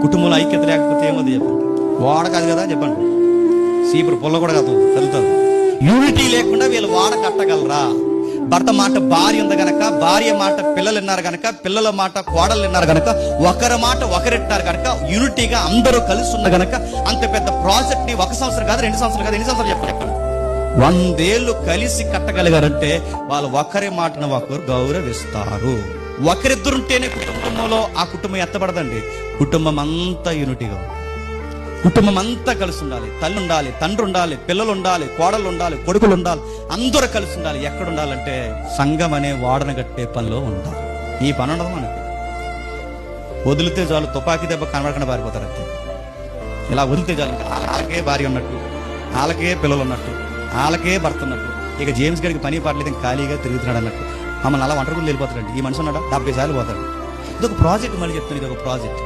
కుటుంబంలో ఐక్యత లేకపోతే ఏమవుతుంది చెప్పండి? వాడ కాదు కదా చెప్పండి, సీపురు పుల్ల కూడా కాదు కలుగుతుంది. యూనిటీ లేకుండా వీళ్ళు వాడ కట్టగలరా? భర్త మాట భార్య ఉంది గనక, భార్య మాట పిల్లలు విన్నారు గనక, పిల్లల మాట కోడలు విన్నారు గనక, ఒకరి మాట ఒకరిట్టారు గనక, యూనిటీగా అందరూ కలిసి ఉన్న గనక అంత పెద్ద ప్రాజెక్ట్ ని 1 సంవత్సరం కాదు, 2 సంవత్సరాలు కాదు, ఎన్ని సంవత్సరాలు చెప్పండి? 100 ఏళ్ళు కలిసి కట్టగలిగారంటే వాళ్ళు ఒకరి మాటను ఒకరు గౌరవిస్తారు. ఒకరిద్దరుంటేనే కుటుంబంలో ఆ కుటుంబం ఎత్తబడదండి. కుటుంబం అంతా యూనిటీగా, కుటుంబం అంతా కలిసి ఉండాలి. తల్లి ఉండాలి, తండ్రి ఉండాలి, పిల్లలు ఉండాలి, కోడలు ఉండాలి, కొడుకులు ఉండాలి, అందరూ కలిసి ఉండాలి. ఎక్కడ ఉండాలంటే సంఘం అనే వాడన కట్టే పనిలో ఉండాలి. ఈ పని ఉండదు మనకి. వదిలితే చాలు, తుపాకీ దెబ్బ కనబడకుండా పారిపోతారు అంతే. ఇలా వదిలితే చాలు, ఇంకా వాళ్ళకే భార్య ఉన్నట్టు, వాళ్ళకే పిల్లలు ఉన్నట్టు, వాళ్ళకే భర్త ఉన్నట్టు. ఇక జేమ్స్ గడికి పని పాటలేదు, ఇంకా ఖాళీగా తిరుగుతున్నాడు అన్నట్టు. మమ్మల్ని అలా ఒంటరి వెళ్ళిపోతాడండి. ఈ మనిషి ఉన్నాడా 70 సార్లు పోతాడు. ఇదొక ప్రాజెక్ట్. మళ్ళీ చెప్తాను, ఇది ఒక ప్రాజెక్ట్.